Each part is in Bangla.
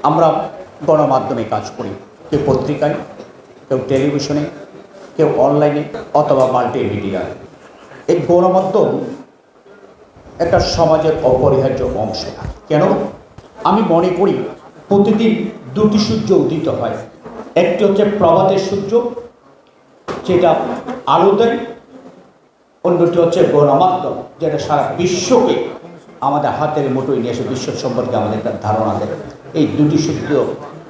আমরা গণমাধ্যমে কাজ করি, কেউ পত্রিকায়, কেউ টেলিভিশনে, কেউ অনলাইনে অথবা মাল্টিমিডিয়ায়। এই গণমাধ্যম একটা সমাজের অপরিহার্য অংশ। কেন? আমি মনে করি প্রতিদিন দুটি সূর্য উদিত হয়। একটি হচ্ছে প্রভাতের সূর্য, যেটা আলো দেয়। অন্যটি হচ্ছে গণমাধ্যম, যেটা সারা বিশ্বকে আমাদের হাতের মুঠোয় নিয়ে এসে বিশ্ব সম্পর্কে আমাদের একটা ধারণা দেয়। এই দুটি সূর্য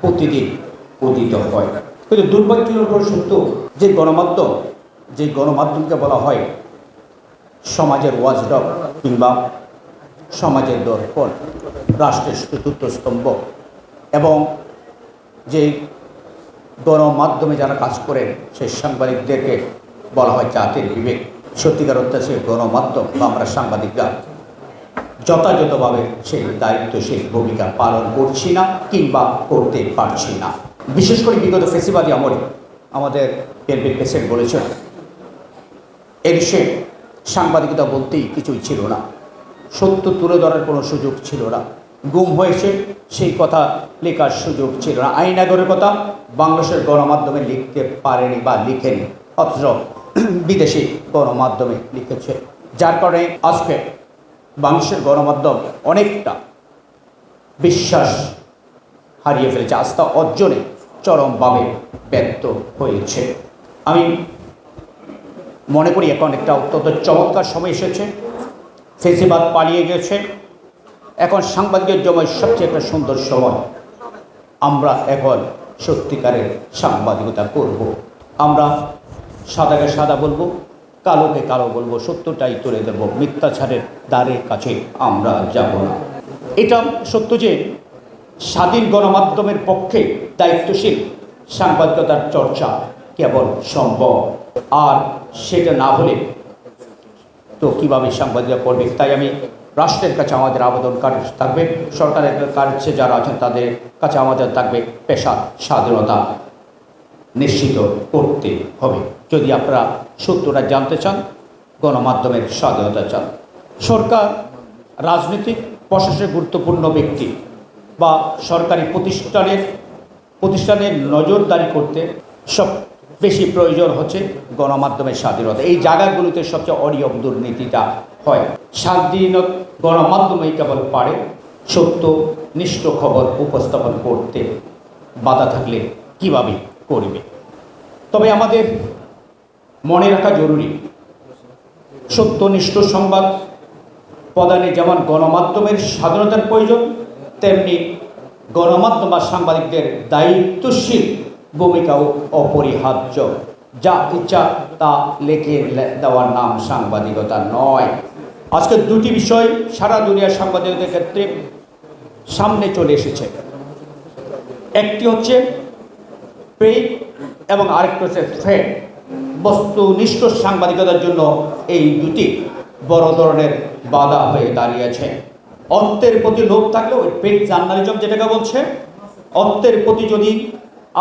প্রতিদিন উদিত হয়। কিন্তু দুর্ভাগ্যজনক সত্য যে গণমাধ্যমকে বলা হয় সমাজের ওয়াচডগ কিংবা সমাজের দর্পণ, রাষ্ট্রের চতুর্থ স্তম্ভ, এবং যে গণমাধ্যমে যারা কাজ করেন সেই সাংবাদিকদেরকে বলা হয় জাতির বিবেক। সত্যিকার অর্থে সে গণমাধ্যম বা আমরা সাংবাদিকরা যথাযথভাবে সেই দায়িত্বশীল ভূমিকা পালন করছি না কিংবা করতে পারছি না। বিশেষ করে বিগত ফেসিবাদী আমলে আমাদের বিএনপির প্রেসিডেন্ট বলেছেন এদেশে সাংবাদিকতা বলতেই কিছুই ছিল না, সত্য তুলে ধরার কোনো সুযোগ ছিল না, গুম হয়েছে সেই কথা লেখার সুযোগ ছিল না, আইনাগরের কথা বাংলাদেশের গণমাধ্যমে লিখতে পারেনি বা লিখেনি, অথচ বিদেশি গণমাধ্যমে লিখেছে। যার কারণে আজকে বাংলাদেশের গণমাধ্যম অনেকটা বিশ্বাস হারিয়ে ফেলেছে, আস্থা অর্জনে চরমভাবে ব্যর্থ হয়েছে। আমি মনে করি এখন একটা অত্যন্ত চমৎকার সময় এসেছে। ফেসিবাদ পালিয়ে গেছে, এখন সাংবাদিকের জন্য সবচেয়ে একটা সুন্দর সময়। আমরা এখন সত্যিকারের সাংবাদিকতা করব। আমরা সাদাকে সাদা বলবো, কালোকে কালো বলবো, সত্যটাই তুলে দেব, মিথ্যাচারের দ্বারের কাছে আমরা যাব না। এটা সত্য যে স্বাধীন গণমাধ্যমের পক্ষে দায়িত্বশীল সাংবাদিকতার চর্চা কেবল সম্ভব, আর সেটা না হলে তো কীভাবে সাংবাদিকতা করবে। তাই আমি রাষ্ট্রের কাছে আমাদের আবেদন থাকবে, সরকারের কাছে যারা আছেন তাদের কাছে আমাদের থাকবে পেশার স্বাধীনতা নিশ্চিত করতে হবে। যদি আপনারা সত্যটা জানতে চান, গণমাধ্যমের স্বাধীনতা চান, সরকার, রাজনৈতিক, প্রশাসনের গুরুত্বপূর্ণ ব্যক্তি বা সরকারি প্রতিষ্ঠানের নজরদারি করতে সব বেশি প্রয়োজন হচ্ছে গণমাধ্যমের স্বাধীনতা। এই জায়গাগুলোতে সবচেয়ে অনিয়ম দুর্নীতিটা হয়। স্বাধীন গণমাধ্যমেই কেবল পারে সত্যনিষ্ঠ খবর উপস্থাপন করতে, বাধা থাকলে কিভাবে করবে। তবে আমাদের মনে রাখা জরুরি, সত্যনিষ্ঠ সংবাদ প্রদানে যেমন গণমাধ্যমের স্বাধীনতার প্রয়োজন, তেমনি গণমাধ্যম বা সাংবাদিকদের দায়িত্বশীল ভূমিকাও অপরিহার্য। যা ইচ্ছা তা লিখে দেওয়ার নাম সাংবাদিকতা নয়। আজকে দুটি বিষয় সারা দুনিয়ার সাংবাদিকদের ক্ষেত্রে সামনে চলে এসেছে। একটি হচ্ছে পেইড এবং আরেকটি হচ্ছে থ্রেড। বস্তুনিষ্ঠ সাংবাদিকতার জন্য এই দুটি বড় ধরনের বাধা হয়ে দাঁড়িয়েছে। অর্থের প্রতি লোভ থাকলে, ওই পেইড জার্নালিজম যেটাকে বলছে, অর্থের প্রতি যদি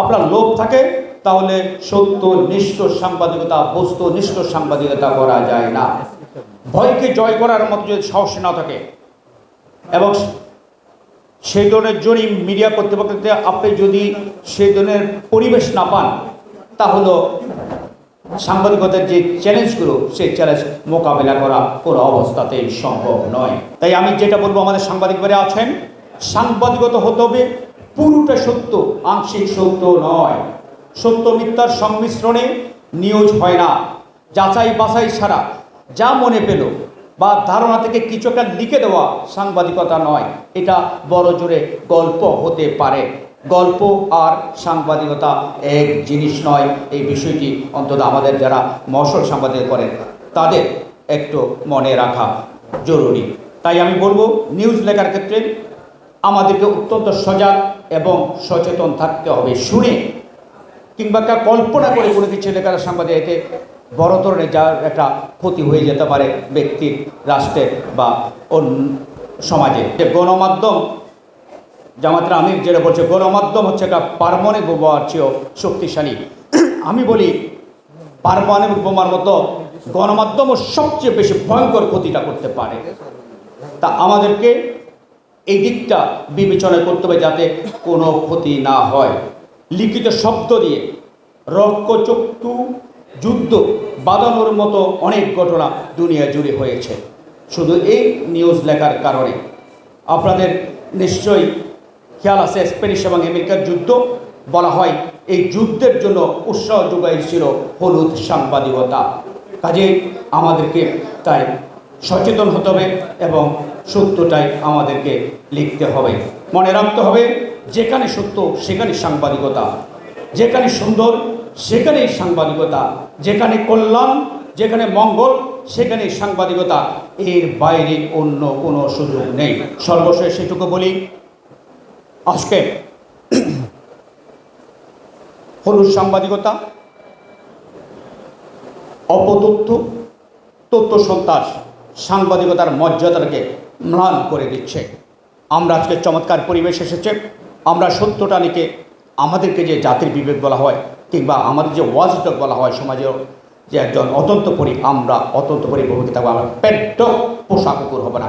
আপনার লোভ থাকে তাহলে সত্যনিষ্ঠ সাংবাদিকতা, বস্তুনিষ্ঠ সাংবাদিকতা করা যায় না। ভয়কে জয় করার মতো যদি সাহস না থাকে এবং সেই ধরনের যদি মিডিয়া কর্তৃপক্ষকে আপনি যদি সেই ধরনের পরিবেশ না পান, তাহলে সাংবাদিকতার যে চ্যালেঞ্জগুলো, সেই চ্যালেঞ্জ মোকাবেলা করা কোনো অবস্থাতেই সম্ভব নয়। তাই আমি যেটা বলবো, আমাদের সাংবাদিক ভাইরা আছেন, সাংবাদিকতা হতে হবে পুরোটা সত্য, আংশিক সত্য নয়। সত্য মিথ্যার সংমিশ্রণে নিউজ হয় না। যাচাই বাছাই ছাড়া যা মনে পেল বা ধারণা থেকে কিছু একটা লিখে দেওয়া সাংবাদিকতা নয়। এটা বড় জোরে গল্প হতে পারে। গল্প আর সাংবাদিকতা এক জিনিস নয়। এই বিষয়টি অন্তত আমাদের যারা মশল সাংবাদিক করেন তাদের একটু মনে রাখা জরুরি। তাই আমি বলবো, নিউজ লেখার ক্ষেত্রে আমাদেরকে অত্যন্ত সজাগ এবং সচেতন থাকতে হবে। শুনে কিংবা কল্পনা করে কোনো কিছু লেখার সাংবাদিক এতে বড় ধরনের যার একটা ক্ষতি হয়ে যেতে পারে ব্যক্তির, রাষ্ট্রের বা সমাজে। যে গণমাধ্যম, জামাতের আমির যেটা বলছে, গণমাধ্যম হচ্ছে একটা পারমাণবিক বোমার চেয়েও শক্তিশালী। আমি বলি পারমাণবিক বোমার মতো গণমাধ্যমও সবচেয়ে বেশি ভয়ঙ্কর ক্ষতিটা করতে পারে। তা আমাদেরকে এই দিকটা বিবেচনা করতে হবে যাতে কোনো ক্ষতি না হয়। লিখিত শব্দ দিয়ে রক্তচক্ষু যুদ্ধ বাঁধানোর মতো অনেক ঘটনা দুনিয়া জুড়ে হয়েছে শুধু এই নিউজ লেখার কারণে। আপনাদের নিশ্চয়ই খেয়াল আছে স্প্যানিশ এবং আমেরিকার যুদ্ধ, বলা হয় এই যুদ্ধের জন্য উৎসাহ যোগাইছিল হলুদ সাংবাদিকতা। কাজেই আমাদেরকে তাই সচেতন হতে হবে এবং সত্যটাই আমাদেরকে লিখতে হবে। মনে রাখতে হবে যেখানে সত্য সেখানে সাংবাদিকতা, যেখানে সুন্দর সেখানেই সাংবাদিকতা, যেখানে কল্যাণ যেখানে মঙ্গল সেখানে সাংবাদিকতা, এর বাইরে অন্য কোনো সুযোগ নেই। সর্বশেষ সেটুকু বলি, আজকে হলুদ সাংবাদিকতা, অপতথ্য, তথ্য সন্ত্রাস সাংবাদিকতার মর্যাদাকে ম্লান করে দিচ্ছে। আমরা আজকে চমৎকার পরিবেশ এসেছে, আমরা সত্যটা নিকে আমাদেরকে যে জাতির বিবেক বলা হয় কিংবা আমাদের যে ওয়াজডক বলা হয় সমাজের যে একজন অত্যন্তপরি, আমরা অত্যন্তপরি ভূমিকা থাকবো। আমরা পেট পোষা কুকুর হবে না।